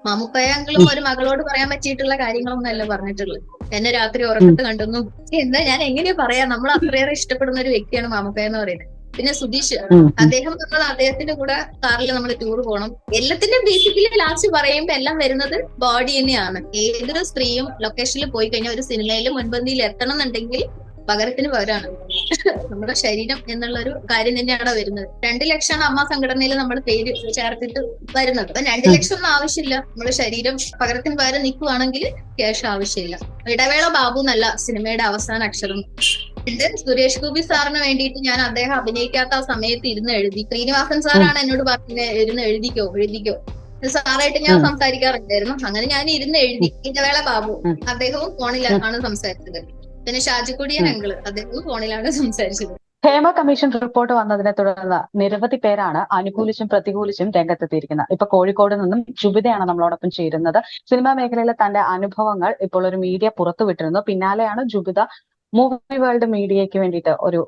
മാമുക്കോയ ഒരു മകളോട് പറയാൻ പറ്റിയിട്ടുള്ള കാര്യങ്ങളൊന്നല്ല പറഞ്ഞിട്ടുള്ളത്. എന്നെ രാത്രി ഉറക്കത്ത് കണ്ടെന്നു. എന്താ ഞാൻ എങ്ങനെയാ പറയാ, നമ്മൾ അത്രയേറെ ഇഷ്ടപ്പെടുന്ന ഒരു വ്യക്തിയാണ് മാമുക്കോയ എന്ന് പറയുന്നത്. പിന്നെ സുധീഷ്, അദ്ദേഹം പറഞ്ഞത് അദ്ദേഹത്തിന്റെ കൂടെ കാറിൽ നമ്മൾ ടൂർ പോകണം. എല്ലാത്തിന്റെ ബേസിക്കലി ലാസ്റ്റ് പറയുമ്പോ എല്ലാം വരുന്നത് ബോഡി തന്നെയാണ്. ഏതൊരു സ്ത്രീയും ലൊക്കേഷനിൽ പോയി കഴിഞ്ഞാൽ ഒരു സിനിമയിൽ മുൻപന്തിയിൽ എത്തണം എന്നുണ്ടെങ്കിൽ പകരത്തിന് പകരമാണ് നമ്മുടെ ശരീരം എന്നുള്ള ഒരു കാര്യം തന്നെയാണ് വരുന്നത്. 2 ലക്ഷമാണ് അമ്മ സംഘടനയിൽ നമ്മൾ പേര് ചേർത്തിട്ട് വരുന്നത്. അപ്പൊ 2 ലക്ഷം ഒന്നും ആവശ്യമില്ല. നമ്മുടെ ശരീരം പകരത്തിന് പകരം നിൽക്കുവാണെങ്കിൽ ക്യാഷ് ആവശ്യമില്ല. ഇടവേള ബാബു എന്നല്ല സിനിമയുടെ അവസാന അക്ഷരം. ഇത് സുരേഷ് ഗോപി സാറിന് വേണ്ടിയിട്ട് ഞാൻ അദ്ദേഹം അഭിനയിക്കാത്ത ആ സമയത്ത് ഇരുന്ന് എഴുതി. ശ്രീനിവാസൻ സാറാണ് എന്നോട് പറഞ്ഞത് ഇരുന്ന് എഴുതിക്കോ എഴുതിക്കോ. സാറായിട്ട് ഞാൻ സംസാരിക്കാറുണ്ടായിരുന്നു. അങ്ങനെ ഞാൻ ഇരുന്ന് എഴുതി. ഇടവേള ബാബു അദ്ദേഹവും ഫോണിലാണ് സംസാരിച്ചത്. പിന്നെ ഷാജിക്കുടിയൻ അങ്കിള് അദ്ദേഹവും ഫോണിലാണ് സംസാരിച്ചത്. ഹേമ കമ്മീഷൻ റിപ്പോർട്ട് വന്നതിനെ തുടർന്ന് നിരവധി പേരാണ് അനുകൂലിച്ചും പ്രതികൂലിച്ചും രംഗത്തെത്തിയിരിക്കുന്നത്. ഇപ്പൊ കോഴിക്കോട് നിന്നും ജുബിതയാണ് നമ്മളോടൊപ്പം ചേരുന്നത്. സിനിമാ മേഖലയിലെ തന്റെ അനുഭവങ്ങൾ ഇപ്പോൾ ഒരു മീഡിയ പുറത്തുവിട്ടിരുന്നു. പിന്നാലെയാണ് ജുബിത മൂവി വേൾഡ് മീഡിയയ്ക്ക് വേണ്ടിയിട്ട് ഒരു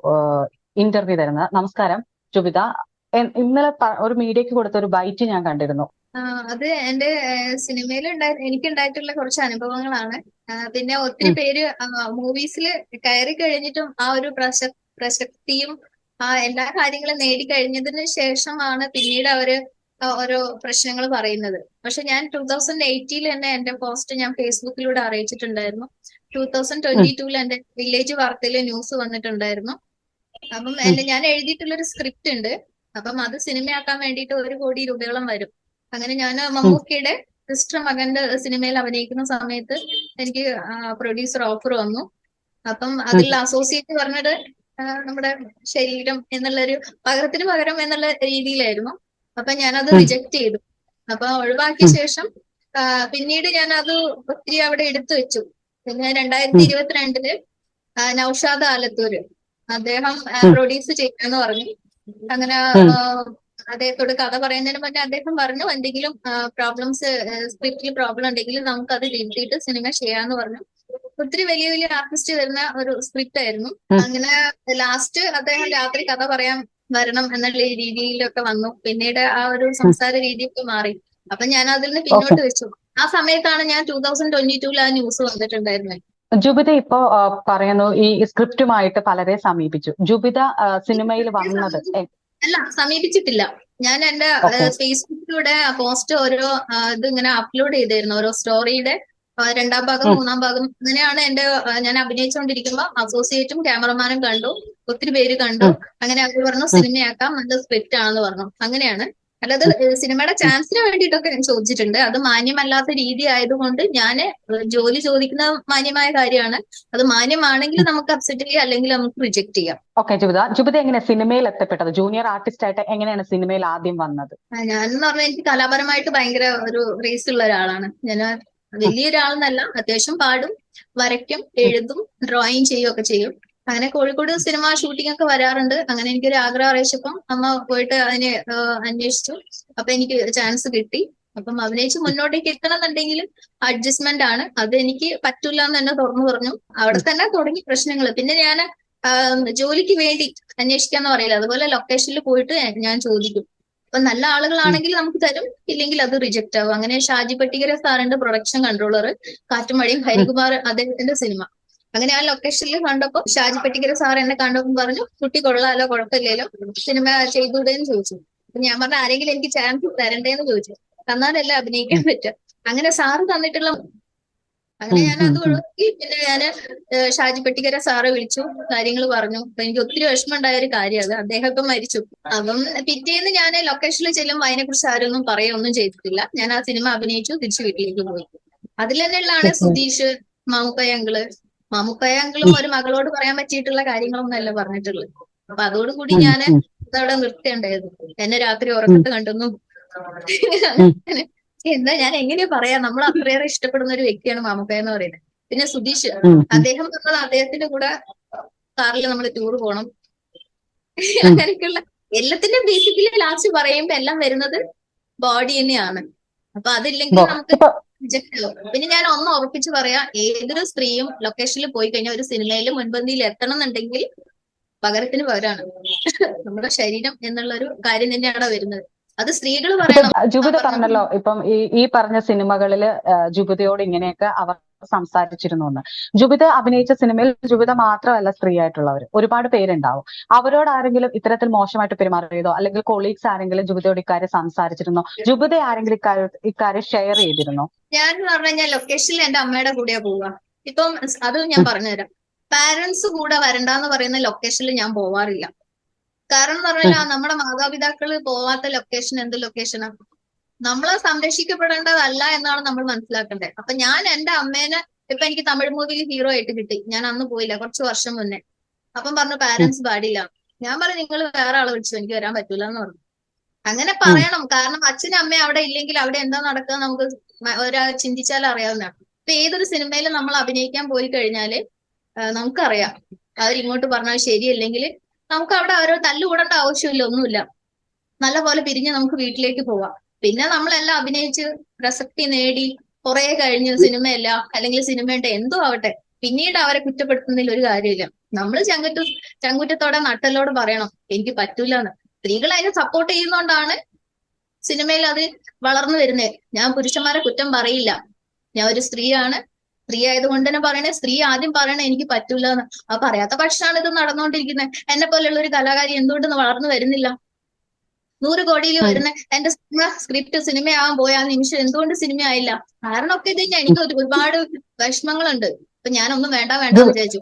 ഇന്റർവ്യൂ തരുന്നത്. നമസ്കാരം ജുബിത. ഇന്നലെ ഒരു മീഡിയക്ക് കൊടുത്ത ഒരു ബൈറ്റ് ഞാൻ കണ്ടിരുന്നു. അത് എന്റെ സിനിമയിൽ എനിക്കുണ്ടായിട്ടുള്ള കുറച്ച് അനുഭവങ്ങളാണ്. പിന്നെ ഒത്തിരി പേര് മൂവീസിൽ കയറി കഴിഞ്ഞിട്ടും ആ ഒരു പ്രസക്തിയും ആ എല്ലാ കാര്യങ്ങളും നേടിക്കഴിഞ്ഞതിന് ശേഷമാണ് പിന്നീട് അവര് ഓരോ പ്രശ്നങ്ങൾ പറയുന്നത്. പക്ഷെ ഞാൻ 2018 തന്നെ എന്റെ പോസ്റ്റ് ഞാൻ ഫേസ്ബുക്കിലൂടെ അറിയിച്ചിട്ടുണ്ടായിരുന്നു. 2022 എന്റെ വില്ലേജ് വാർത്തയിൽ ന്യൂസ് വന്നിട്ടുണ്ടായിരുന്നു. അപ്പം ഞാൻ എഴുതിയിട്ടുള്ളൊരു സ്ക്രിപ്റ്റ് ഉണ്ട്. അപ്പം അത് സിനിമയാക്കാൻ വേണ്ടിയിട്ട് 1 കോടി രൂപയോളം വരും. അങ്ങനെ ഞാൻ മമ്മൂക്കയുടെ സിസ്റ്റർ മകന്റെ സിനിമയിൽ അഭിനയിക്കുന്ന സമയത്ത് എനിക്ക് പ്രൊഡ്യൂസർ ഓഫർ വന്നു. അപ്പം അതിൽ അസോസിയേറ്റ് പറഞ്ഞത് നമ്മുടെ ശരീരം എന്നുള്ളൊരു പകരത്തിന് പകരം എന്നുള്ള രീതിയിലായിരുന്നു. അപ്പൊ ഞാനത് റിജക്ട് ചെയ്തു. അപ്പൊ ഒഴിവാക്കിയ ശേഷം പിന്നീട് ഞാൻ അത് ഒത്തിരി അവിടെ എടുത്തു വെച്ചു. പിന്നെ 2022 നൗഷാദ് ആലത്തൂര് അദ്ദേഹം പ്രൊഡ്യൂസ് ചെയ്യാന്ന് പറഞ്ഞു. അങ്ങനെ അദ്ദേഹത്തോട് കഥ പറയുന്നതിന് മുന്നേ അദ്ദേഹം പറഞ്ഞു എന്തെങ്കിലും പ്രോബ്ലംസ് സ്ക്രിപ്റ്റിൽ പ്രോബ്ലം ഉണ്ടെങ്കിൽ നമുക്ക് അത് തിരുത്തിയിട്ട് സിനിമ ചെയ്യാന്ന് പറഞ്ഞു. ഒത്തിരി വലിയ വലിയ ആർട്ടിസ്റ്റ് വരുന്ന ഒരു സ്ക്രിപ്റ്റ് ആയിരുന്നു. അങ്ങനെ ലാസ്റ്റ് അദ്ദേഹം രാത്രി കഥ പറയാൻ വരണം എന്നുള്ള രീതിയിലൊക്കെ വന്നു. പിന്നീട് ആ ഒരു സംസാര രീതിയൊക്കെ മാറി. അപ്പൊ ഞാൻ അതിൽ നിന്ന് പിന്നോട്ട് വെച്ചു. ആ സമയത്താണ് ഞാൻ 2022 ആ ന്യൂസ് വന്നിട്ടുണ്ടായിരുന്നത്. ജുബിത ഇപ്പോ പറയുന്നു ഈ സ്ക്രിപ്റ്റുമായിട്ട് പലരെ സമീപിച്ചു. ജുബിത സിനിമയിൽ വന്നത് അല്ല, സമീപിച്ചിട്ടില്ല. ഞാൻ എന്റെ ഫേസ്ബുക്കിലൂടെ പോസ്റ്റ് ഓരോ ഇതിങ്ങനെ അപ്ലോഡ് ചെയ്തായിരുന്നു. ഓരോ സ്റ്റോറിയുടെ 2ാം ഭാഗം 3ാം ഭാഗം അങ്ങനെയാണ് എന്റെ ഞാൻ അഭിനയിച്ചുകൊണ്ടിരിക്കുമ്പോ അസോസിയേറ്റും ക്യാമറമാനും കണ്ടു. ഒത്തിരി പേര് കണ്ടു. അങ്ങനെ അവർ പറഞ്ഞു സിനിമയാക്കാം, നല്ല സ്ക്രിപ്റ്റ് ആണെന്ന് പറഞ്ഞു. അങ്ങനെയാണ്. അല്ലാതെ സിനിമയുടെ ചാൻസിന് വേണ്ടിയിട്ടൊക്കെ ഞാൻ ചോദിച്ചിട്ടുണ്ട്. അത് മാന്യമല്ലാത്ത രീതി ആയതുകൊണ്ട് ഞാൻ ജോലി ചോദിക്കുന്ന മാന്യമായ കാര്യമാണ്. അത് മാന്യമാണെങ്കിൽ നമുക്ക് അക്സെപ്റ്റ് ചെയ്യാം, അല്ലെങ്കിൽ നമുക്ക് റിജക്ട് ചെയ്യാം. ഓക്കെ ജുബിത എങ്ങനെ സിനിമയിൽ എത്തപ്പെട്ടത്? ജൂനിയർ ആർട്ടിസ്റ്റ് ആയിട്ട് എങ്ങനെയാണ് സിനിമയിൽ ആദ്യം വന്നത്? ഞാനെന്ന് പറഞ്ഞാൽ എനിക്ക് കലാപരമായിട്ട് ഭയങ്കര ഒരു റേസ് ഉള്ള ഒരാളാണ്. ഞാൻ വലിയൊരാളെന്നല്ല, അത്യാവശ്യം പാടും, വരയ്ക്കും, എഴുതും, ഡ്രോയിങ് ചെയ്യുകയൊക്കെ ചെയ്യും. അങ്ങനെ കോഴിക്കോട് സിനിമ ഷൂട്ടിംഗ് ഒക്കെ വരാറുണ്ട്. അങ്ങനെ എനിക്കൊരു ആഗ്രഹം അറിയിച്ചപ്പം അമ്മ പോയിട്ട് അതിനെ അന്വേഷിച്ചു. അപ്പൊ എനിക്ക് ചാൻസ് കിട്ടി. അപ്പം അഭിനയിച്ച് മുന്നോട്ടേക്ക് എത്തണമെന്നുണ്ടെങ്കിൽ അഡ്ജസ്റ്റ്മെന്റ് ആണ്. അത് എനിക്ക് പറ്റൂല എന്ന് തന്നെ തുറന്നു പറഞ്ഞു. അവിടെ തന്നെ തുടങ്ങി പ്രശ്നങ്ങൾ. പിന്നെ ഞാൻ ജോലിക്ക് വേണ്ടി അന്വേഷിക്കാന്ന് പറയില്ല, അതുപോലെ ലൊക്കേഷനിൽ പോയിട്ട് ഞാൻ ചോദിക്കും. അപ്പൊ നല്ല ആളുകളാണെങ്കിൽ നമുക്ക് തരും, ഇല്ലെങ്കിൽ അത് റിജക്ട് ആവും. അങ്ങനെ ഷാജി പട്ടികര സാറിന്റെ പ്രൊഡക്ഷൻ കൺട്രോളർ, കാറ്റും മഴയും ഹരികുമാർ അദ്ദേഹത്തിന്റെ സിനിമ. അങ്ങനെ ആ ലൊക്കേഷനിൽ കണ്ടപ്പോ ഷാജി പട്ടികര സാർ എന്നെ കണ്ടപ്പോൾ പറഞ്ഞു കുട്ടി കൊള്ളാലോ, കുഴപ്പമില്ലല്ലോ, സിനിമ ചെയ്തൂടെന്ന് ചോദിച്ചു. അപ്പൊ ഞാൻ പറഞ്ഞ ആരെങ്കിലും എനിക്ക് ചാൻസ് തരണ്ടേന്ന് ചോദിച്ചു. തന്നാലല്ലേ അഭിനയിക്കാൻ പറ്റുക. അങ്ങനെ സാറ് തന്നിട്ടുള്ള അങ്ങനെ ഞാൻ അത് ഒഴിവാക്കി. പിന്നെ ഞാന് ഷാജി പട്ടികര സാറെ വിളിച്ചു, കാര്യങ്ങൾ പറഞ്ഞു. അപ്പൊ എനിക്ക് ഒത്തിരി വിഷമം ഉണ്ടായ ഒരു കാര്യം അത്. അദ്ദേഹം ഇപ്പം മരിച്ചു. അപ്പം പിറ്റേന്ന് ഞാൻ ലൊക്കേഷനിൽ ചെല്ലുമ്പോൾ അതിനെ കുറിച്ച് ആരൊന്നും പറയുകയൊന്നും ചെയ്തിട്ടില്ല. ഞാൻ ആ സിനിമ അഭിനയിച്ചു, തിരിച്ചു വീട്ടിലേക്ക് പോയി. അതിൽ തന്നെയുള്ളതാണ് സുധീഷ്, മാമുക്കോയ അങ്കിളും ഒരു മകളോട് പറയാൻ പറ്റിയിട്ടുള്ള കാര്യങ്ങളൊന്നല്ല പറഞ്ഞിട്ടുള്ളത്. അപ്പൊ അതോടുകൂടി ഞാൻ അതവിടെ നിർത്തേണ്ടായിരുന്നു. എന്നെ രാത്രി ഉറക്കത്ത് കണ്ടെന്നു. എന്താ ഞാൻ എങ്ങനെയാ പറയാ, നമ്മൾ അത്രയേറെ ഇഷ്ടപ്പെടുന്ന ഒരു വ്യക്തിയാണ് മാമുക്കോയ എന്ന് പറയുന്നത്. പിന്നെ സുധീഷ്, അദ്ദേഹം പറഞ്ഞത് അദ്ദേഹത്തിന്റെ കൂടെ കാറിൽ നമ്മൾ ടൂർ പോകണം. അങ്ങനെയൊക്കെയുള്ള എല്ലാത്തിന്റെ ബേസിക്കലി ലാസ്റ്റ് പറയുമ്പോ എല്ലാം വരുന്നത് ബോഡി തന്നെയാണ്. അപ്പൊ അതില്ലെങ്കിൽ നമുക്ക് റിജക്ട് ആവും. പിന്നെ ഞാൻ ഒന്ന് ഉറപ്പിച്ച് പറയാ, ഏതൊരു സ്ത്രീയും ലൊക്കേഷനിൽ പോയി കഴിഞ്ഞാൽ ഒരു സിനിമയിൽ മുൻപന്തിയിൽ എത്തണം എന്നുണ്ടെങ്കിൽ പകരത്തിന് പകരമാണ് നമ്മുടെ ശരീരം എന്നുള്ള ഒരു കാര്യം തന്നെയാണ് വരുന്നത്. അത് സ്ത്രീകൾ ഇപ്പൊ പറയണം. ജുബിത പറഞ്ഞത് പറഞ്ഞല്ലോ, ഇപ്പം ഈ പറഞ്ഞ സിനിമകളില് ജുബിതയോട് ഇങ്ങനെയൊക്കെ അവർ സംസാരിച്ചിരുന്നു എന്ന്. ജുബിത അഭിനയിച്ച സിനിമയിൽ ജുബിത മാത്രമല്ല സ്ത്രീ ആയിട്ടുള്ളവർ ഒരുപാട് പേരുണ്ടാവും. അവരോട് ആരെങ്കിലും ഇത്തരത്തിൽ മോശമായിട്ട് പെരുമാറിയതോ അല്ലെങ്കിൽ കൊളീഗ്സ് ആരെങ്കിലും ജുബിതയോട് ഇക്കാര്യം സംസാരിച്ചിരുന്നോ? ജുബിത ആരെങ്കിലും ഇക്കാര്യം ഷെയർ ചെയ്തിരുന്നോ? ഞാൻ പറഞ്ഞു കഴിഞ്ഞാൽ ലൊക്കേഷനിൽ എന്റെ അമ്മയുടെ കൂടെയാ പോവുക. ഇപ്പം അത് ഞാൻ പറഞ്ഞുതരാം. പാരന്റ്സ് കൂടെ വരണ്ടാന്ന് പറയുന്ന ലൊക്കേഷനിൽ ഞാൻ പോവാറില്ല. കാരണം എന്ന് പറഞ്ഞാൽ നമ്മുടെ മാതാപിതാക്കള് പോവാത്ത ലൊക്കേഷൻ എന്ത് ലൊക്കേഷനാ? നമ്മളെ സംരക്ഷിക്കപ്പെടേണ്ടതല്ല എന്നാണ് നമ്മൾ മനസ്സിലാക്കേണ്ടത്. അപ്പൊ ഞാൻ എന്റെ അമ്മേനെ, ഇപ്പൊ എനിക്ക് തമിഴ് മൂവിയിൽ ഹീറോ ആയിട്ട് കിട്ടി, ഞാൻ അന്ന് പോയില്ല, കുറച്ച് വർഷം മുന്നേ. അപ്പം പറഞ്ഞു പാരന്റ്സ് പാടില്ല. ഞാൻ പറഞ്ഞു നിങ്ങൾ വേറെ ആളെ വിളിച്ചു, എനിക്ക് വരാൻ പറ്റൂല എന്ന് പറഞ്ഞു. അങ്ങനെ പറയണം, കാരണം അച്ഛനും അമ്മയും അവിടെ ഇല്ലെങ്കിൽ അവിടെ എന്താ നടക്കുക നമുക്ക് ഒരാൾ ചിന്തിച്ചാൽ അറിയാവുന്നതാണ്. ഇപ്പൊ ഏതൊരു സിനിമയിലും നമ്മൾ അഭിനയിക്കാൻ പോയി കഴിഞ്ഞാല് നമുക്കറിയാം അവരിങ്ങോട്ട് പറഞ്ഞാൽ ശരിയല്ലെങ്കിൽ നമുക്ക് അവിടെ അവരോ തല്ലുകൂടേണ്ട ആവശ്യമില്ല, ഒന്നുമില്ല. നല്ല പോലെ പിരിഞ്ഞ് നമുക്ക് വീട്ടിലേക്ക് പോവാം. പിന്നെ നമ്മളെല്ലാം അഭിനയിച്ച് പ്രസക്തി നേടി കുറെ കഴിഞ്ഞ് സിനിമയല്ല അല്ലെങ്കിൽ സിനിമയുടെ എന്തോ ആവട്ടെ പിന്നീട് അവരെ കുറ്റപ്പെടുത്തുന്നതിൽ ഒരു കാര്യമില്ല. നമ്മൾ ചങ്കുറ്റത്തോടെ നട്ടലോട് പറയണം എനിക്ക് പറ്റൂല എന്ന്. സ്ത്രീകൾ അതിനെ സപ്പോർട്ട് ചെയ്യുന്നോണ്ടാണ് സിനിമയിൽ അത് വളർന്നു വരുന്നത്. ഞാൻ പുരുഷന്മാരെ കുറ്റം പറയില്ല, ഞാൻ ഒരു സ്ത്രീയാണ്. സ്ത്രീ ആയതുകൊണ്ട് തന്നെ പറയണേ, സ്ത്രീ ആദ്യം പറയണേ എനിക്ക് പറ്റൂല എന്ന്. ആ പറയാത്ത പക്ഷമാണ് ഇത് നടന്നുകൊണ്ടിരിക്കുന്നത്. എന്നെ പോലെയുള്ള ഒരു കലാകാരി എന്തുകൊണ്ട് വളർന്നു വരുന്നില്ല? 100 കോടിയിൽ വരുന്ന എന്റെ സ്ക്രിപ്റ്റ് സിനിമയാവാൻ പോയ ആ നിമിഷം എന്തുകൊണ്ട് സിനിമ ആയില്ല? കാരണമൊക്കെ ഇത് തന്നെ. എനിക്ക് ഒരുപാട് വിഷമങ്ങളുണ്ട്. ഇപ്പൊ ഞാനൊന്നും വേണ്ടെന്ന് വിചാരിച്ചു.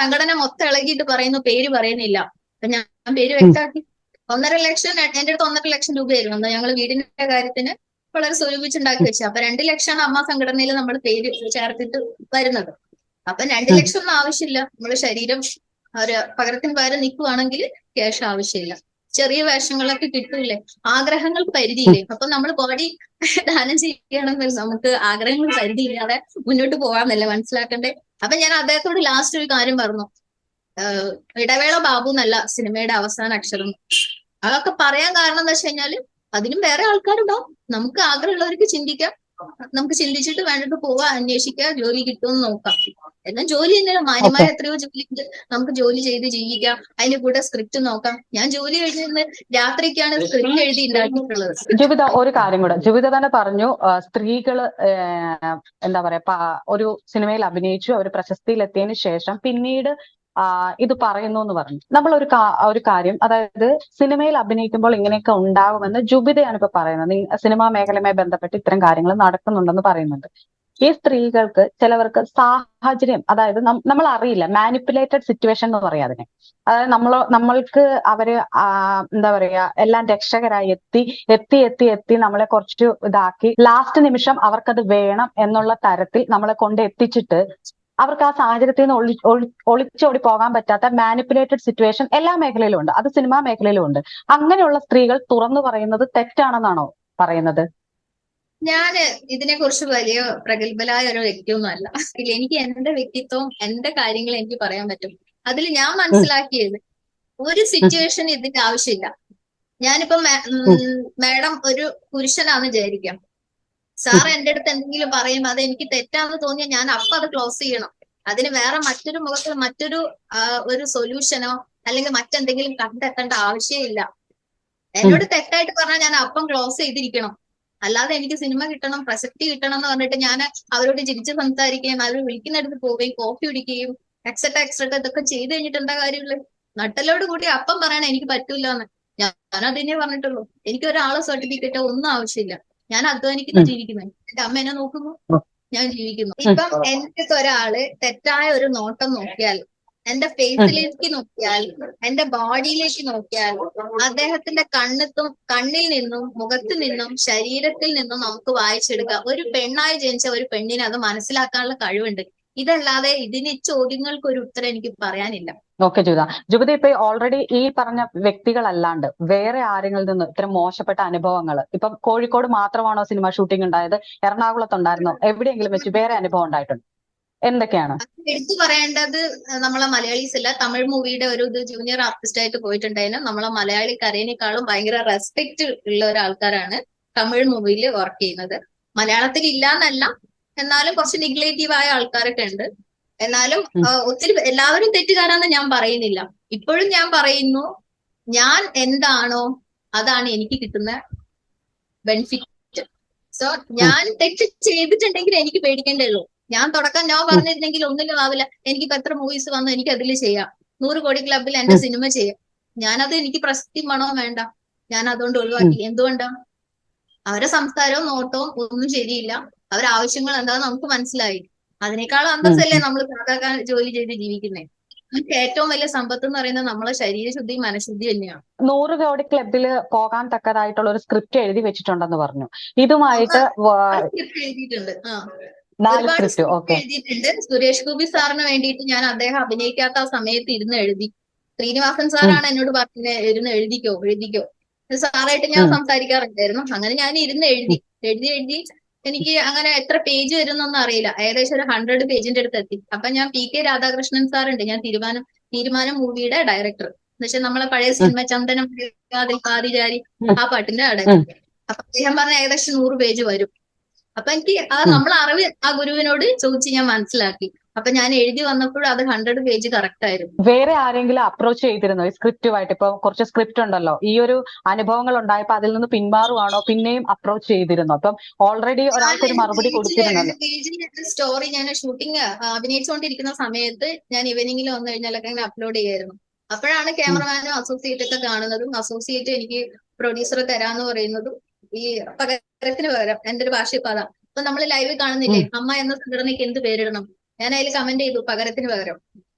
സംഘടന മൊത്തം ഇളകിയിട്ട് പറയുന്നു പേര് പറയുന്നില്ല. അപ്പൊ ഞാൻ പേര് വ്യക്തമാക്കി. 1,50,000 എന്റെ അടുത്ത് 1,50,000 രൂപയായിരുന്നു ഞങ്ങൾ വീടിന്റെ കാര്യത്തിന് വളരെ സ്വരൂപിച്ചുണ്ടാക്കി വെച്ചു. അപ്പൊ 2 ലക്ഷമാണ് അമ്മ സംഘടനയിൽ നമ്മൾ പേര് ചേർത്തിട്ട് വരുന്നത്. അപ്പൊ 2 ലക്ഷം ഒന്നും ആവശ്യമില്ല. നമ്മുടെ ശരീരം ഒരു പകരത്തിന് പകരം നിൽക്കുവാണെങ്കിൽ ക്യാഷ് ആവശ്യമില്ല. ചെറിയ വേഷങ്ങളൊക്കെ കിട്ടൂലേ? ആഗ്രഹങ്ങൾ പരിധിയില്ലേ? അപ്പൊ നമ്മൾ ബോഡി ദാനം ചെയ്യണമെങ്കിൽ നമുക്ക് ആഗ്രഹങ്ങൾ പരിധിയില്ലാതെ മുന്നോട്ട് പോകാമെന്നല്ലേ മനസ്സിലാക്കണ്ടേ? അപ്പൊ ഞാൻ അദ്ദേഹത്തോട് ലാസ്റ്റ് ഒരു കാര്യം പറഞ്ഞു. ഇടവേള ബാബു എന്നല്ല സിനിമയുടെ അവസാന അക്ഷരം. അതൊക്കെ പറയാൻ കാരണം എന്താ വെച്ച് കഴിഞ്ഞാല് അതിനും വേറെ ആൾക്കാരുണ്ടാവും. നമുക്ക് ആഗ്രഹമുള്ളവർക്ക് ചിന്തിക്കാം, നമുക്ക് ചിന്തിച്ചിട്ട് വേണ്ടിട്ട് പോവാ, അന്വേഷിക്കുക, ജോലി കിട്ടുമെന്ന് നോക്കാം. എന്നാൽ ജോലി തന്നെയാണ്. മാന്യമായ എത്രയോ ജോലി ഉണ്ട്, നമുക്ക് ജോലി ചെയ്ത് ജീവിക്കാം. അതിന്റെ കൂടെ സ്ക്രിപ്റ്റ് നോക്കാം. ഞാൻ ജോലി കഴിഞ്ഞിരുന്ന് രാത്രിക്കാണ് സ്ക്രിപ്റ്റ് എഴുതി ഉണ്ടാക്കിയിട്ടുള്ളത്. ജുബിത ഒരു കാര്യം കൂടെ, ജുബിത തന്നെ പറഞ്ഞു സ്ത്രീകള് എന്താ പറയാ ഒരു സിനിമയിൽ അഭിനയിച്ചു അവർ പ്രശസ്തിയിലെത്തിയതിനു ശേഷം പിന്നീട് ഇത് പറയുന്നു എന്ന് പറഞ്ഞു. നമ്മൾ ഒരു കാര്യം, അതായത് സിനിമയിൽ അഭിനയിക്കുമ്പോൾ ഇങ്ങനെയൊക്കെ ഉണ്ടാകുമെന്ന് ജുബിതയാണ് ഇപ്പൊ പറയുന്നത്. സിനിമാ മേഖലയുമായി ബന്ധപ്പെട്ട് ഇത്തരം കാര്യങ്ങൾ നടക്കുന്നുണ്ടെന്ന് പറയുന്നുണ്ട്. ഈ സ്ത്രീകൾക്ക് ചിലവർക്ക് സാഹചര്യം, അതായത് നമ്മൾ അറിയില്ല, മാനിപ്പുലേറ്റഡ് സിറ്റുവേഷൻ എന്ന് പറയാം അതിനെ. അതായത് നമ്മൾക്ക് അവര് എന്താ പറയാ എല്ലാം രക്ഷകരായി എത്തി നമ്മളെ കുറച്ച് ഇതാക്കി ലാസ്റ്റ് നിമിഷം അവർക്കത് വേണം എന്നുള്ള തരത്തിൽ നമ്മളെ കൊണ്ട് എത്തിച്ചിട്ട് അവർക്ക് ആ സാഹചര്യത്തിൽ നിന്ന് ഒളിച്ചോടി പോകാൻ പറ്റാത്ത മാനിപ്പുലേറ്റഡ് സിറ്റുവേഷൻ എല്ലാ മേഖലയിലും ഉണ്ട്. അത് സിനിമാ മേഖലയിലും ഉണ്ട്. അങ്ങനെയുള്ള സ്ത്രീകൾ തുറന്നു പറയുന്നത് തെറ്റാണെന്നാണോ പറയുന്നത്? ഞാന് ഇതിനെ കുറിച്ച് വലിയ പ്രഗത്ഭരായ ഒരു വ്യക്തിയൊന്നും അല്ല. എനിക്ക് എന്റെ വ്യക്തിത്വം, എന്റെ കാര്യങ്ങൾ എനിക്ക് പറയാൻ പറ്റും. അതിൽ ഞാൻ മനസ്സിലാക്കിയത് ഒരു സിറ്റുവേഷൻ ഇതിന്റെ ആവശ്യമില്ല. ഞാനിപ്പോ മാഡം ഒരു പുരുഷനാന്ന് വിചാരിക്കാം. സാർ എന്റെ അടുത്ത് എന്തെങ്കിലും പറയും, അത് എനിക്ക് തെറ്റാന്ന് തോന്നിയാൽ ഞാൻ അപ്പൊ അത് ക്ലോസ് ചെയ്യണം. അതിന് വേറെ മറ്റൊരു മുഖത്ത് മറ്റൊരു ഒരു സൊല്യൂഷനോ അല്ലെങ്കിൽ മറ്റെന്തെങ്കിലും കണ്ടെത്തേണ്ട ആവശ്യമില്ല. എന്നോട് തെറ്റായിട്ട് പറഞ്ഞാൽ ഞാൻ അപ്പം ക്ലോസ് ചെയ്തിരിക്കണം. അല്ലാതെ എനിക്ക് സിനിമ കിട്ടണം, പ്രസക്തി കിട്ടണം എന്ന് പറഞ്ഞിട്ട് ഞാൻ അവരോട് ചിരിച്ച് സംസാരിക്കുകയും അവർ വിളിക്കുന്നിടത്ത് പോവുകയും കോഫി കുടിക്കുകയും എക്സെട്ര ഇതൊക്കെ ചെയ്ത് കഴിഞ്ഞിട്ട് എന്താ കാര്യമുള്ളത്? നട്ടലോട് കൂടി അപ്പം പറയണ എനിക്ക് പറ്റൂല എന്ന്. ഞാൻ അതിനെ പറഞ്ഞിട്ടുള്ളൂ. എനിക്ക് ഒരാളെ സർട്ടിഫിക്കറ്റോ ഒന്നും ആവശ്യമില്ല. ഞാൻ അധ്വാനിക്കുന്നു, ജീവിക്കുന്നു. എന്റെ അമ്മ എന്നെ നോക്കുന്നു, ഞാൻ ജീവിക്കുന്നു. ഇപ്പം എന്റെ ഒരാള് തെറ്റായ ഒരു നോട്ടം നോക്കിയാൽ, എന്റെ ഫേസിലേക്ക് നോക്കിയാൽ, എന്റെ ബോഡിയിലേക്ക് നോക്കിയാൽ, അദ്ദേഹത്തിന്റെ കണ്ണിൽ നിന്നും മുഖത്ത് നിന്നും ശരീരത്തിൽ നിന്നും നമുക്ക് വായിച്ചെടുക്കാം. ഒരു പെണ്ണായി ജനിച്ച ഒരു പെണ്ണിന് അത് മനസ്സിലാക്കാനുള്ള കഴിവുണ്ട്. ഇതല്ലാതെ ഇതിന് ചോദ്യങ്ങൾക്ക് ഒരു ഉത്തരം എനിക്ക് പറയാനില്ല. ഓക്കെ ജുബിത ഇപ്പൊ ഓൾറെഡി ഈ പറഞ്ഞ വ്യക്തികളല്ലാണ്ട് വേറെ ആരെങ്കിലും നിന്ന് ഇത്തരം മോശപ്പെട്ട അനുഭവങ്ങൾ, ഇപ്പൊ കോഴിക്കോട് മാത്രമാണോ സിനിമ ഷൂട്ടിംഗ് ഉണ്ടായത്? എറണാകുളത്തുണ്ടായിരുന്നോ? എവിടെയെങ്കിലും വെച്ച് വേറെ അനുഭവം ഉണ്ടായിട്ടുണ്ട്? എന്തൊക്കെയാണ് എടുത്തു പറയേണ്ടത്? നമ്മളെ മലയാളീസ് അല്ല, തമിഴ് മൂവിയുടെ ഒരു ജൂനിയർ ആർട്ടിസ്റ്റ് ആയിട്ട് പോയിട്ടുണ്ടായിരുന്നു. നമ്മളെ മലയാളി കരേനേക്കാളും ഭയങ്കര റെസ്പെക്ട് ഉള്ള ഒരാൾക്കാരാണ് തമിഴ് മൂവിയിൽ വർക്ക് ചെയ്യുന്നത്. മലയാളത്തിൽ ഇല്ല എന്നല്ല, എന്നാലും കുറച്ച് നെഗ്ലേറ്റീവ് ആയ ആൾക്കാരൊക്കെ ഉണ്ട്. എന്നാലും ഒത്തിരി എല്ലാവരും തെറ്റുകാരാന്ന് ഞാൻ പറയുന്നില്ല. ഇപ്പോഴും ഞാൻ പറയുന്നു, ഞാൻ എന്താണോ അതാണ് എനിക്ക് കിട്ടുന്ന ബെനിഫിറ്റ്. സോ ഞാൻ തെറ്റ് ചെയ്തിട്ടുണ്ടെങ്കിൽ എനിക്ക് പേടിക്കേണ്ടേ ഉള്ളൂ. ഞാൻ തുടക്കം നോ പറഞ്ഞിരുന്നെങ്കിൽ ഒന്നിലും ആവില്ല. എനിക്കിപ്പോ എത്ര മൂവീസ് വന്നു, എനിക്ക് അതിൽ ചെയ്യാം. 100 കോടി ക്ലബിൽ എന്റെ സിനിമ ചെയ്യാം. ഞാനത് എനിക്ക് പ്രശസ്തി മണോ വേണ്ട, ഞാൻ അതുകൊണ്ട് ഒഴിവാക്കി. എന്തുകൊണ്ടാ? അവരെ സംസ്കാരവും നോട്ടവും ഒന്നും ശരിയില്ല. അവരെ ആവശ്യങ്ങൾ എന്താണെന്ന് നമുക്ക് മനസ്സിലായി. അതിനേക്കാളും അന്തസ്സല്ലേ നമ്മൾ സാധാരണ ജോലി ചെയ്ത് ജീവിക്കുന്നത്. നമുക്ക് ഏറ്റവും വലിയ സമ്പത്ത് എന്ന് പറയുന്നത് നമ്മളെ ശരീരശുദ്ധി മനഃശുദ്ധി തന്നെയാണ്. 100 കോടി ക്ലബിൽ പോകാൻ തക്കതായിട്ടുള്ള ഒരു സ്ക്രിപ്റ്റ് എഴുതി വെച്ചിട്ടുണ്ടെന്ന് പറഞ്ഞു. ഇതുമായിട്ട് സ്ക്രിപ്റ്റ് എഴുതിയിട്ടുണ്ട്. 4 ഒരുപാട് സ്ക്രിപ്റ്റ്. Script okay. എഴുതിയിട്ടുണ്ട്. സുരേഷ് ഗോപി സാറിന് വേണ്ടിയിട്ട് ഞാൻ അദ്ദേഹം അഭിനയിക്കാത്ത ആ സമയത്ത് ഇരുന്ന് എഴുതി. ശ്രീനിവാസൻ സാറാണ് എന്നോട് പറഞ്ഞത് ഇരുന്ന് എഴുതിക്കോ എഴുതിക്കോ. സാറായിട്ട് ഞാൻ സംസാരിക്കാറുണ്ടായിരുന്നു. അങ്ങനെ ഞാൻ ഇരുന്ന് എഴുതി എഴുതി എനിക്ക് അങ്ങനെ എത്ര പേജ് വരുന്നൊന്നും അറിയില്ല. ഏകദേശം ഒരു 100 പേജിന്റെ അടുത്ത് എത്തി. അപ്പൊ ഞാൻ PK രാധാകൃഷ്ണൻ സാറുണ്ട്, ഞാൻ തീരുമാനം മൂവിയുടെ ഡയറക്ടർ. എന്ന് വെച്ചാൽ നമ്മളെ പഴയ സിനിമ ചന്ദനം പാതിജാരി ആ പാട്ടിന്റെ ഡയറക്ടർ. അപ്പൊ അദ്ദേഹം പറഞ്ഞ ഏകദേശം 100 പേജ് വരും. അപ്പൊ എനിക്ക് നമ്മളെ അറിവ് ആ ഗുരുവിനോട് ചോദിച്ച് ഞാൻ മനസ്സിലാക്കി. അപ്പൊ ഞാൻ എഴുതി വന്നപ്പോഴും അത് 100 പേജ് കറക്റ്റ് ആയിരുന്നു. വേറെ ആരെങ്കിലും അപ്രോച്ച് ചെയ്തിരുന്നോ ഈ സ്ക്രിപ്റ്റുമായിട്ട്? ഇപ്പൊ കുറച്ച് സ്ക്രിപ്റ്റ് ഉണ്ടല്ലോ, ഈ ഒരു അനുഭവങ്ങൾ ഉണ്ടായപ്പോ അതിൽ നിന്ന് പിന്മാറുവാണോ, പിന്നെയും അപ്രോച്ച് ചെയ്തിരുന്നോ? അപ്പം ഓൾറെഡി ഒരാൾക്ക് ഒരു മറുപടി കൊടുത്തിരുന്നല്ലോ. സ്റ്റോറി ഞാൻ ഷൂട്ടിങ് അഭിനയിച്ചുകൊണ്ടിരിക്കുന്ന സമയത്ത് ഞാൻ ഈവനിങ്ങിൽ വന്നു കഴിഞ്ഞാലൊക്കെ അങ്ങനെ അപ്ലോഡ് ചെയ്യായിരുന്നു. അപ്പോഴാണ് ക്യാമറമാനും അസോസിയേറ്റ് ഒക്കെ കാണുന്നതും അസോസിയേറ്റ് എനിക്ക് പ്രൊഡ്യൂസർ തരാന്ന് പറയുന്നതും ഈ പകരത്തിന് പകരം എന്റെ ഒരു ഭാഷ ഇപ്പൊ അതാ. ഇപ്പൊ നമ്മൾ ലൈവ് കാണുന്നില്ലേ, അമ്മ എന്ന സംഘടനയ്ക്ക് എന്ത് പേരിടണം, ഞാൻ അതിൽ കമന്റ് ചെയ്തു പകരത്തിന് പകരം.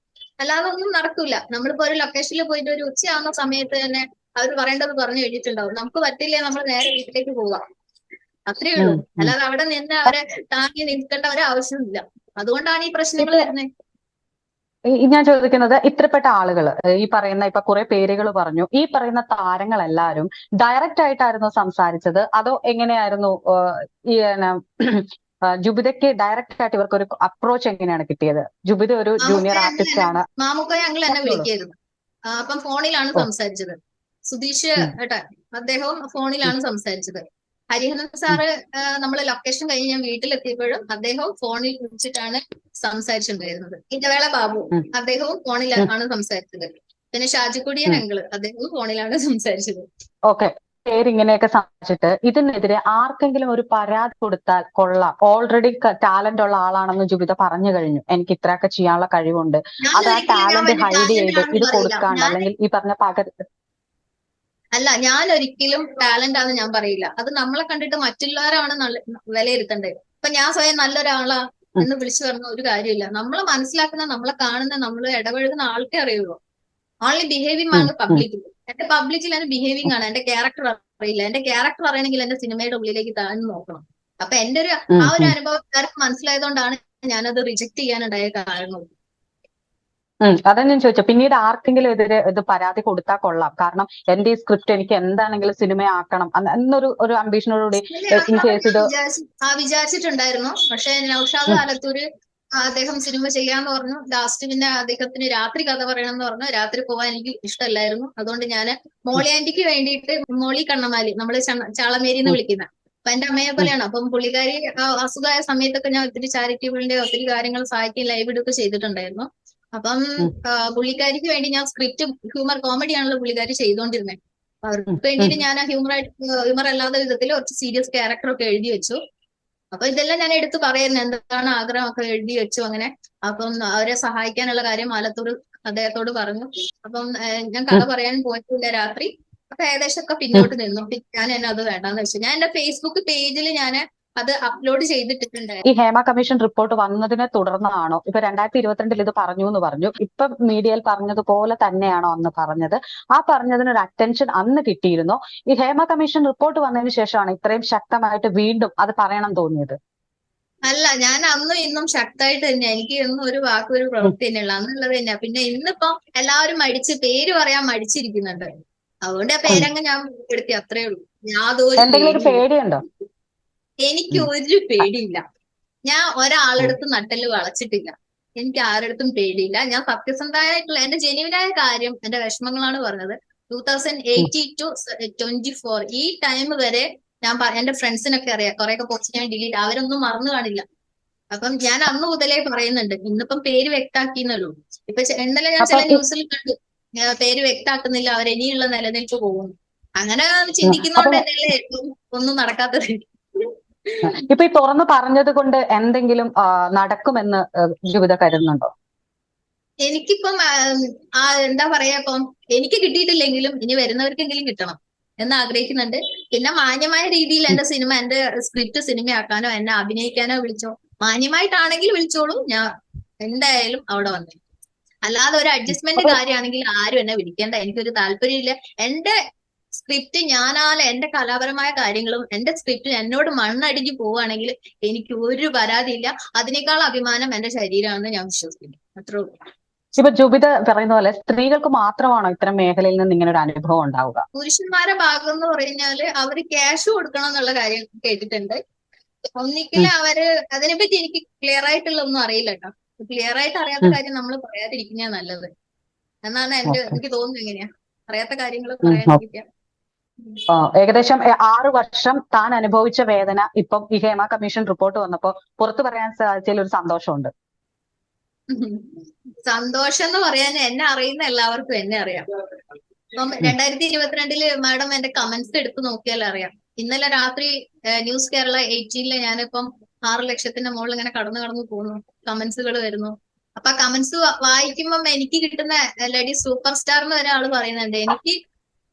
അല്ലാതെ ഒന്നും നടക്കൂല. നമ്മളിപ്പോ ഒരു ലൊക്കേഷനിൽ പോയിട്ട് ഒരു ഉച്ചയാവുന്ന സമയത്ത് തന്നെ അവർ പറയേണ്ടത് പറഞ്ഞു കഴിഞ്ഞിട്ടുണ്ടാവും. നമുക്ക് പറ്റില്ലേ, നമ്മൾ നേരെ വീട്ടിലേക്ക് പോവാം. അത്രേ ഉള്ളൂ. അല്ലാതെ അവിടെ നിന്ന് അവരെ താങ്ങി നിൽക്കേണ്ട ഒരാവശ്യമില്ല. അതുകൊണ്ടാണ് ഈ പ്രശ്നങ്ങൾ വരുന്നത്. ഞാൻ ചോദിക്കുന്നത്, ഇത്രപ്പെട്ട ആളുകൾ ഈ പറയുന്ന ഇപ്പൊ കുറെ പേരുകൾ പറഞ്ഞു, ഈ പറയുന്ന താരങ്ങളെല്ലാരും ഡയറക്റ്റ് ആയിട്ടായിരുന്നു സംസാരിച്ചത്, അതോ എങ്ങനെയായിരുന്നു? ഈ ജുബിതയ്ക്ക് ഡയറക്റ്റ് ആയിട്ട് ഇവർക്ക് ഒരു അപ്രോച്ച് എങ്ങനെയാണ് കിട്ടിയത്? ജുബിത ഒരു ജൂനിയർ ആർട്ടിസ്റ്റ് ആണ്. മാമുക്കോയെ ഞങ്ങൾ എന്നെ വിളിക്കായിരുന്നു. അപ്പം ഫോണിലാണ് സംസാരിച്ചത്. സുധീഷ് ഏട്ടാ അദ്ദേഹവും ഫോണിലാണ് സംസാരിച്ചത്. ഹരിഹരൻ സാറ് നമ്മള് ലൊക്കേഷൻ കഴിഞ്ഞ് ഞാൻ വീട്ടിലെത്തിയപ്പോഴും അദ്ദേഹവും ഫോണിൽ വിളിച്ചിട്ടാണ് സംസാരിച്ചിട്ടുണ്ടായിരുന്നത്. ഇടവേള ബാബു അദ്ദേഹവും ഫോണിലാണ് സംസാരിച്ചത്. പിന്നെ ഷാജിക്കുടിയൻ അങ്കിള് അദ്ദേഹവും ഫോണിലാണ് സംസാരിച്ചത്. ഓക്കെ. പേരിങ്ങനെയൊക്കെ സംസാരിച്ചിട്ട് ഇതിനെതിരെ ആർക്കെങ്കിലും ഒരു പരാതി കൊടുത്താൽ കൊള്ളാം, ഓൾറെഡി ടാലന്റ് ഉള്ള ആളാണെന്ന് ജുബിത പറഞ്ഞു കഴിഞ്ഞു, എനിക്ക് ഇത്രയൊക്കെ ചെയ്യാനുള്ള കഴിവുണ്ട്, അത് ആ ടാലന്റ് ഹൈഡ് ചെയ്ത് ഇത് കൊടുക്കാണ്ട് അല്ലെങ്കിൽ ഈ പറഞ്ഞ അല്ല, ഞാൻ ഒരിക്കലും ടാലന്റ് ആണെന്ന് ഞാൻ പറയില്ല. അത് നമ്മളെ കണ്ടിട്ട് മറ്റുള്ളവരാണ് വിലയിരുത്തേണ്ടത്. ഇപ്പൊ ഞാൻ സ്വയം നല്ലൊരാളാ എന്ന് വിളിച്ചു പറഞ്ഞ ഒരു കാര്യമില്ല. നമ്മളെ മനസ്സിലാക്കുന്ന, നമ്മളെ കാണുന്ന, നമ്മൾ ഇടപഴകുന്ന ആൾക്കേ അറിയുള്ളൂ. ഓൺലി ബിഹേവിംഗ് ആണ് പബ്ലിക്കിൽ. എന്റെ പബ്ലിക്കിൽ എന്റെ ബിഹേവിംഗ് ആണ്, എന്റെ ക്യാരക്ടർ അറിയില്ല. എന്റെ ക്യാരക്ടർ അറിയണമെങ്കിൽ എന്റെ സിനിമയുടെ ഉള്ളിലേക്ക് താഴ്ന്നു നോക്കണം. അപ്പൊ എന്റെ ആ ഒരു അനുഭവം എല്ലാവർക്കും മനസ്സിലായതുകൊണ്ടാണ് ഞാനത് റിജക്ട് ചെയ്യാനുണ്ടായ കാരണം. അതാ ഞാൻ ചോദിച്ചത്. പിന്നീട് ആർക്കെങ്കിലും എതിരെ ഇത് പരാതി കൊടുത്താൽ കൊള്ളാം, കാരണം എന്റെ ഈ സ്ക്രിപ്റ്റ് എനിക്ക് എന്താണെങ്കിലും സിനിമയാക്കണം എന്നൊരു അംബീഷനോടുകൂടി ഇൻ കേസ് ഇത് വിചാരിച്ചിട്ടുണ്ടായിരുന്നു. പക്ഷെ നൗഷാദ് ആലത്തൂര് അദ്ദേഹം സിനിമ ചെയ്യാന്ന് പറഞ്ഞു. ലാസ്റ്റ് പിന്നെ അദ്ദേഹത്തിന് രാത്രി കഥ പറയണം എന്ന് പറഞ്ഞു. രാത്രി പോകാൻ എനിക്ക് ഇഷ്ടമല്ലായിരുന്നു. അതുകൊണ്ട് ഞാൻ മോളി ആന്റിക്ക് വേണ്ടിയിട്ട്, മോളി കണ്ണമാലി നമ്മള് ചാളമേരി എന്ന് വിളിക്കുന്ന, അപ്പൊ എന്റെ അമ്മയെ പോലെയാണ്. അപ്പം പുള്ളിക്കാരി അസുഖമായ സമയത്തൊക്കെ ഞാൻ ഒത്തിരി ചാരിറ്റബിളിന്റെ ഒത്തിരി കാര്യങ്ങൾ സഹായിക്കുകയും ലൈവ് ഇടുകയൊക്കെ ചെയ്തിട്ടുണ്ടായിരുന്നു. അപ്പം പുള്ളിക്കാരിക്ക് വേണ്ടി ഞാൻ സ്ക്രിപ്റ്റ് ഹ്യൂമർ കോമഡിയാണല്ലോ പുള്ളിക്കാരി ചെയ്തുകൊണ്ടിരുന്നത്. അവർക്ക് വേണ്ടിയിട്ട് ഞാൻ ഹ്യൂമർ അല്ലാത്ത വിധത്തിൽ കുറച്ച് സീരിയസ് ക്യാരക്ടറൊക്കെ എഴുതി വെച്ചു. അപ്പൊ ഇതെല്ലാം ഞാൻ എടുത്ത് പറയുന്നു, എന്താണ് ആഗ്രഹമൊക്കെ എഴുതി വെച്ചു അങ്ങനെ. അപ്പം അവരെ സഹായിക്കാനുള്ള കാര്യം ആലത്തൂർ അദ്ദേഹത്തോട് പറഞ്ഞു. അപ്പം ഞാൻ കഥ പറയാൻ പോയിട്ടില്ല രാത്രി. അപ്പൊ ഏകദേശം ഒക്കെ പിന്നോട്ട് നിന്നു. ഞാൻ എന്നെ അത് വേണ്ടാന്ന് വെച്ചു. ഞാൻ എന്റെ ഫേസ്ബുക്ക് പേജിൽ ഞാൻ അത് അപ്ലോഡ് ചെയ്തിട്ടുണ്ട്. ഈ ഹേമ കമ്മീഷൻ റിപ്പോർട്ട് വന്നതിനെ തുടർന്നാണോ ഇപ്പൊ 2022 ഇത് പറഞ്ഞു എന്ന് പറഞ്ഞു, ഇപ്പൊ മീഡിയയിൽ പറഞ്ഞതുപോലെ തന്നെയാണോ അന്ന് പറഞ്ഞത്? ആ പറഞ്ഞതിനൊരു അറ്റൻഷൻ അന്ന് കിട്ടിയിരുന്നോ? ഈ ഹേമ കമ്മീഷൻ റിപ്പോർട്ട് വന്നതിന് ശേഷമാണ് ഇത്രയും ശക്തമായിട്ട് വീണ്ടും അത് പറയണം തോന്നിയത്? അല്ല, ഞാൻ അന്നും ഇന്നും ശക്തമായിട്ട് തന്നെയാ. എനിക്ക് ഇന്നും ഒരു വാക്ക് ഒരു പ്രവൃത്തി തന്നെയുള്ള അന്നുള്ളത് തന്നെയാ. പിന്നെ ഇന്നിപ്പോ എല്ലാവരും പേര് പറയാൻ മടിച്ചിരിക്കുന്നുണ്ട്. അതുകൊണ്ട് ആ പേരങ്ങ് ഞാൻ ഉൾപ്പെടുത്തി, അത്രേ ഉള്ളൂ. യാതൊരു പേടിയുണ്ടോ? എനിക്ക് ഒരു പേടിയില്ല. ഞാൻ ഒരാളടുത്തും നട്ടല് വളച്ചിട്ടില്ല. എനിക്ക് ആരടുത്തും പേടിയില്ല. ഞാൻ സത്യസന്ധമായിട്ടുള്ള എന്റെ ജെന്യുവിനായ കാര്യം, എന്റെ വിഷമങ്ങളാണ് പറഞ്ഞത്. 2018 to 24 ഈ ടൈം വരെ ഞാൻ എന്റെ ഫ്രണ്ട്സിനൊക്കെ അറിയാം. കുറെയൊക്കെ പോസ്റ്റ് ഞാൻ ഡിലീറ്റ്, അവരൊന്നും മറന്നു കാണില്ല. അപ്പം ഞാൻ അന്ന് മുതലേ പറയുന്നുണ്ട്. ഇന്നിപ്പം പേര് വ്യക്താക്കിയെന്നുള്ളൂ. ഇപ്പൊ ഇന്നലെ ഞാൻ ചില ന്യൂസിൽ കണ്ടു, പേര് വ്യക്താക്കുന്നില്ല, അവർ ഇനിയുള്ള നിലനിൽപ്പ് പോകുന്നു. അങ്ങനെ ചിന്തിക്കുന്നതുകൊണ്ട് തന്നെയല്ലേ ഒന്നും നടക്കാത്തത്. ഇപ്പൊ ഈ തുറന്നു പറഞ്ഞത് കൊണ്ട് എന്തെങ്കിലും നടക്കുമെന്ന് ജുബിത കരുതുന്നുണ്ടോ? എനിക്കിപ്പം എന്താ പറയാ, ഇപ്പം എനിക്ക് കിട്ടിയിട്ടില്ലെങ്കിലും ഇനി വരുന്നവർക്കെങ്കിലും കിട്ടണം എന്ന് ആഗ്രഹിക്കുന്നുണ്ട്. പിന്നെ മാന്യമായ രീതിയിൽ എന്റെ സിനിമ, എന്റെ സ്ക്രിപ്റ്റ് സിനിമയാക്കാനോ എന്നെ അഭിനയിക്കാനോ വിളിച്ചോ, മാന്യമായിട്ടാണെങ്കിൽ വിളിച്ചോളൂ, ഞാൻ എന്തായാലും അവിടെ വന്നു. അല്ലാതെ ഒരു അഡ്ജസ്റ്റ്മെന്റ് കാര്യമാണെങ്കിൽ ആരും എന്നെ വിളിക്കേണ്ട, എനിക്കൊരു താല്പര്യമില്ല. എന്റെ സ്ക്രിപ്റ്റ് ഞാനാണ്, എന്റെ കലാപരമായ കാര്യങ്ങളും എന്റെ സ്ക്രിപ്റ്റ് എന്നോട് മണ്ണടിഞ്ഞു പോവുകയാണെങ്കിൽ എനിക്ക് ഒരു പരാതിയില്ല. അതിനേക്കാൾ അഭിമാനം എന്റെ ശരീരമാണെന്ന് ഞാൻ വിശ്വസിക്കുന്നു. അത്രേ ഉള്ളൂ. ഇപ്പൊ ജുബിത പറയുന്ന പോലെ സ്ത്രീകൾക്ക് മാത്രമാണോ ഇത്തരം മേഖലയിൽ നിന്ന് ഇങ്ങനെ ഒരു അനുഭവം ഉണ്ടാവുക? പുരുഷന്മാരെ ഭാഗം എന്ന് പറഞ്ഞാല് അവര് ക്യാഷ് കൊടുക്കണം എന്നുള്ള കാര്യം കേട്ടിട്ടുണ്ട്. ഒന്നിക്കലും അവര്, അതിനെപ്പറ്റി എനിക്ക് ക്ലിയർ ആയിട്ടുള്ള ഒന്നും അറിയില്ല കേട്ടോ. ക്ലിയർ ആയിട്ട് അറിയാത്ത കാര്യം നമ്മൾ പറയാതിരിക്കുന്ന നല്ലത് എന്നാണ് എനിക്ക് തോന്നുന്നത്. എങ്ങനെയാ അറിയാത്ത കാര്യങ്ങൾ പറയാതിരിക്കുക. ഏകദേശം 6 വർഷം താൻ അനുഭവിച്ച വേദന ഇപ്പം ഈ ഹേമ കമ്മീഷൻ റിപ്പോർട്ട് വന്നപ്പോ പുറത്തു പറയാൻ സാധിച്ചതിൽ ഒരു സന്തോഷമുണ്ട്. സന്തോഷം എന്ന് പറയാൻ എന്നെ അറിയുന്ന എല്ലാവർക്കും എന്നെ അറിയാം. ഇപ്പം 2022 മാഡം എന്റെ കമന്റ്സ് എടുത്ത് നോക്കിയാൽ അറിയാം. ഇന്നലെ രാത്രി ന്യൂസ് കേരള 18 ഞാനിപ്പം 6 ലക്ഷത്തിന്റെ മുകളിൽ ഇങ്ങനെ കടന്നു പോകുന്നു, കമന്റ്സുകൾ വരുന്നു. അപ്പൊ ആ കമന്റ്സ് വായിക്കുമ്പം എനിക്ക് കിട്ടുന്ന ലേഡി സൂപ്പർ സ്റ്റാർ എന്ന് ഒരാള് പറയുന്നുണ്ട്.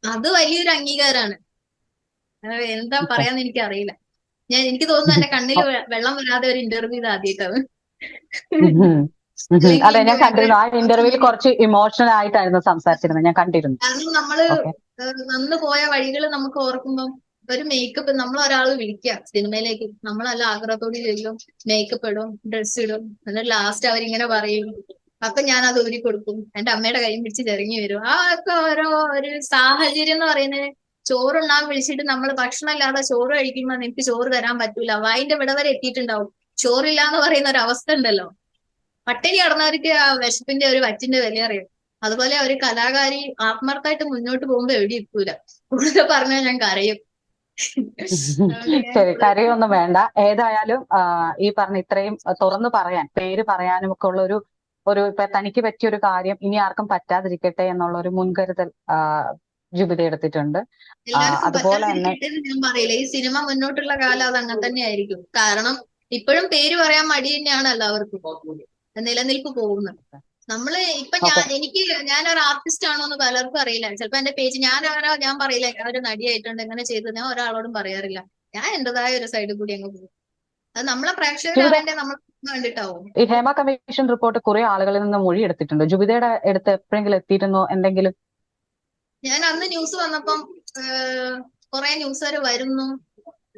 അത് വലിയൊരു അംഗീകാരമാണ്. എന്താ പറയാന്ന് എനിക്ക് അറിയില്ല. എനിക്ക് തോന്നുന്നു എന്റെ കണ്ണിൽ വെള്ളം വരാതെ ഒരു ഇന്റർവ്യൂ ഇത് ആദ്യമായിട്ടാണ്. അതെ, ഞാൻ കണ്ടിരുന്നു. ആ ഇന്റർവ്യൂവിൽ കുറച്ച് ഇമോഷണൽ ആയിട്ടായിരുന്നു സംസാരിച്ചിരുന്നത്, ഞാൻ കണ്ടിരുന്നു. കാരണം നമ്മള് വന്നു പോയ വഴികൾ നമുക്ക് ഓർക്കുമ്പം ഒരു മേക്കപ്പ്, നമ്മൾ ഒരാൾ വിളിക്കുക സിനിമയിലേക്ക്, നമ്മളല്ല ആഗ്രഹത്തോട് ചോദിക്കും, മേക്കപ്പ് ഇടും, ഡ്രസ് ഇടും, എന്നിട്ട് ലാസ്റ്റ് അവരിങ്ങനെ പറയും. അപ്പൊ ഞാൻ അത് ഊരി കൊടുക്കും, എന്റെ അമ്മയുടെ കൈ പിടിച്ച് ചെറിഞ്ഞു വരും. ആ ഒക്കെ ഓരോ ഒരു സാഹചര്യം എന്ന് പറയുന്നത്. ചോറുണ്ണാൻ വിളിച്ചിട്ട് നമ്മൾ ഭക്ഷണം ഇല്ലാതെ ചോറ് കഴിക്കുമ്പോ നിനക്ക് ചോറ് തരാൻ പറ്റൂല, വായിന്റെ ഇവിടെ വരെ എത്തിയിട്ടുണ്ടാവും. ചോറില്ല എന്ന് പറയുന്ന ഒരു അവസ്ഥ ഉണ്ടല്ലോ. പട്ടിണി കിടന്നവർക്ക് ആ വിശപ്പിന്റെ ഒരു വറ്റിന്റെ വില അറിയും. അതുപോലെ ഒരു കലാകാരി ആത്മാർത്ഥമായിട്ട് മുന്നോട്ട് പോകുമ്പോ എവിടെ എത്തൂല. കൂടുതൽ പറഞ്ഞാൽ ഞാൻ കരയും. ശരി, കരയൊന്നും വേണ്ട. ഏതായാലും ഈ പറഞ്ഞ ഇത്രയും തുറന്നു പറയാൻ, പേര് പറയാനും ഒക്കെ ഉള്ള ഇപ്പൊ തനിക്ക് പറ്റിയ ഒരു കാര്യം ഇനി ആർക്കും പറ്റാതിരിക്കട്ടെ എന്നുള്ള ഒരു മുൻകരുതൽ ജുബിത എടുത്തിട്ടുണ്ട്. അതുപോലെ തന്നെ ഞാൻ പറയില്ല, ഈ സിനിമ മുന്നോട്ടുള്ള കാലം അത് അങ്ങനെ തന്നെ ആയിരിക്കും. കാരണം ഇപ്പോഴും പേര് പറയാൻ മടി തന്നെയാണ് എല്ലാവർക്കും, നിലനിൽപ്പ് പോകുന്നത്. നമ്മള് ഇപ്പൊ ഞാനൊരു ആർട്ടിസ്റ്റ് ആണോ എന്ന് പലർക്കും അറിയില്ല. ചിലപ്പോ എന്റെ പേജ് ഞാൻ പറയില്ല ഒരു നടിയായിട്ടുണ്ട് എങ്ങനെ ചെയ്തു, ഞാൻ ഒരാളോടും പറയാറില്ല. ഞാൻ എന്റേതായ ഒരു സൈഡിൽ കൂടി അങ്ങ് പോകും. അത് നമ്മളെ പ്രേക്ഷകരാവേണ്ടേ, നമ്മൾ കണ്ടിട്ടാവും. ഈ ഹേമ കമ്മീഷൻ റിപ്പോർട്ട് കുറെ ആളുകളിൽ നിന്ന് മൊഴി എടുത്തിട്ടുണ്ട്. ജുബിതയുടെ അടുത്ത് എപ്പോഴെങ്കിലും എത്തിയിരുന്നോ എന്തെങ്കിലും? ഞാൻ അന്ന് ന്യൂസ് വന്നപ്പം കുറെ ന്യൂസുകാർ വരുന്നു,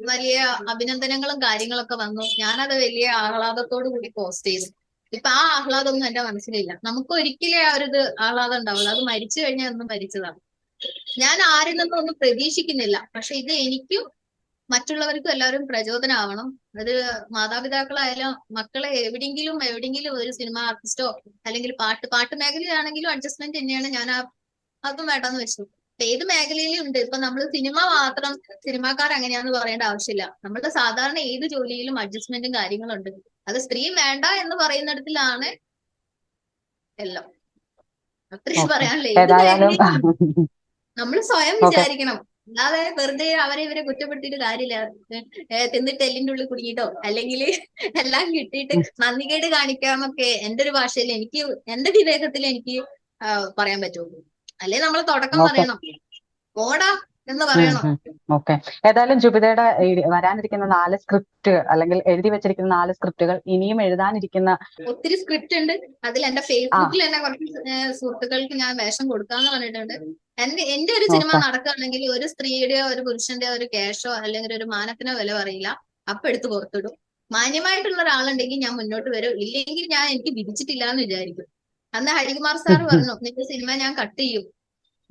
വലിയ അഭിനന്ദനങ്ങളും കാര്യങ്ങളൊക്കെ വന്നു. ഞാനത് വലിയ ആഹ്ലാദത്തോടു കൂടി പോസ്റ്റ് ചെയ്തു. ഇപ്പൊ ആ ആഹ്ലാദമൊന്നും എന്റെ മനസ്സിലില്ല. നമുക്ക് ഒരിക്കലും ആ ഒരു ആഹ്ലാദം ഉണ്ടാവില്ല. അത് മരിച്ചു കഴിഞ്ഞാൽ ഒന്നും മരിച്ചതാണ്. ഞാൻ ആരിൽ നിന്നും ഒന്നും പ്രതീക്ഷിക്കുന്നില്ല. പക്ഷെ ഇത് എനിക്കും മറ്റുള്ളവർക്കും എല്ലാവരും പ്രചോദനമാവണം. അത് മാതാപിതാക്കളായാലും മക്കളെ എവിടെയെങ്കിലും ഒരു സിനിമ ആർട്ടിസ്റ്റോ അല്ലെങ്കിൽ പാട്ട് മേഖലയാണെങ്കിലും അഡ്ജസ്റ്റ്മെന്റ് തന്നെയാണ്. ഞാൻ അതും വേണ്ടെന്ന് വെച്ചു. ഏത് മേഖലയിലും ഉണ്ട്. ഇപ്പൊ നമ്മൾ സിനിമ മാത്രം സിനിമാക്കാർ അങ്ങനെയാന്ന് പറയേണ്ട ആവശ്യമില്ല. നമ്മുടെ സാധാരണ ഏത് ജോലിയിലും അഡ്ജസ്റ്റ്മെന്റും കാര്യങ്ങളും ഉണ്ട്. അത് സ്ത്രീ വേണ്ട എന്ന് പറയുന്നിടത്തിലാണ് എല്ലാം. അത്രയും പറയാനുള്ള. ഏത് മേഖലയിലും നമ്മൾ സ്വയം വിചാരിക്കണം. അല്ലാതെ വെറുതെ ഇവരെ കുറ്റപ്പെടുത്തിയിട്ട് കാര്യമില്ല. തിന്നിട്ട് എല്ലിന്റെ ഉള്ളിൽ കുടുങ്ങിയിട്ടോ അല്ലെങ്കിൽ എല്ലാം കിട്ടിയിട്ട് നന്ദികേട് കാണിക്കാന്നൊക്കെ എന്റെ ഒരു ഭാഷയിൽ എനിക്ക്, എന്റെ വിവേകത്തിൽ എനിക്ക് പറയാൻ പറ്റുള്ളൂ. അല്ലെ നമ്മൾ തുടക്കം പറയണം, ഓടാ എന്ന് പറയണം. ഓക്കെ, ഏതായാലും ജുബിതയുടെ വരാനിരിക്കുന്ന 4 സ്ക്രിപ്റ്റ് അല്ലെങ്കിൽ എഴുതി വെച്ചിരിക്കുന്ന 4 സ്ക്രിപ്റ്റുകൾ ഇനിയും എഴുതാനിരിക്കുന്ന ഒത്തിരി സ്ക്രിപ്റ്റ് ഉണ്ട്. അതിൽ എന്റെ ഫേസ്ബുക്കിൽ തന്നെ കുറച്ച് സുഹൃത്തുക്കൾക്ക് ഞാൻ വേഷം കൊടുക്കാന്ന് പറഞ്ഞിട്ടുണ്ട്. എന്റെ ഒരു സിനിമ നടക്കുകയാണെങ്കിൽ ഒരു സ്ത്രീയുടെയോ ഒരു പുരുഷന്റെയോ ഒരു ക്യാഷോ അല്ലെങ്കിൽ ഒരു മാനത്തിനോ വില പറയില്ല. അപ്പൊ എടുത്ത് പുറത്തിടും. മാന്യമായിട്ടുള്ള ഒരാളുണ്ടെങ്കിൽ ഞാൻ മുന്നോട്ട് വരും, ഇല്ലെങ്കിൽ എനിക്ക് വിധിച്ചിട്ടില്ല എന്ന് വിചാരിക്കും. അന്ന് ഹരികുമാർ സാർ പറഞ്ഞു നിന്റെ സിനിമ ഞാൻ കട്ട് ചെയ്യും.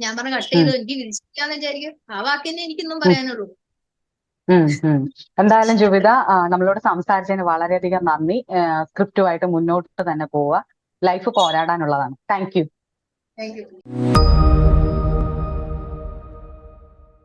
ഞാൻ പറഞ്ഞു കട്ട് ചെയ്തു, എനിക്ക് വിധിച്ചിട്ടില്ലാന്ന് വിചാരിക്കും. ആ വാക്കിനെ എനിക്കൊന്നും പറയാനുള്ളൂ. എന്തായാലും ജുബിത നമ്മളോട് സംസാരിച്ചതിന് വളരെയധികം നന്ദി. സ്ക്രിപ്റ്റുമായിട്ട് മുന്നോട്ട് തന്നെ പോവുക. ലൈഫ് പോരാടാനുള്ളതാണ്. Thank U.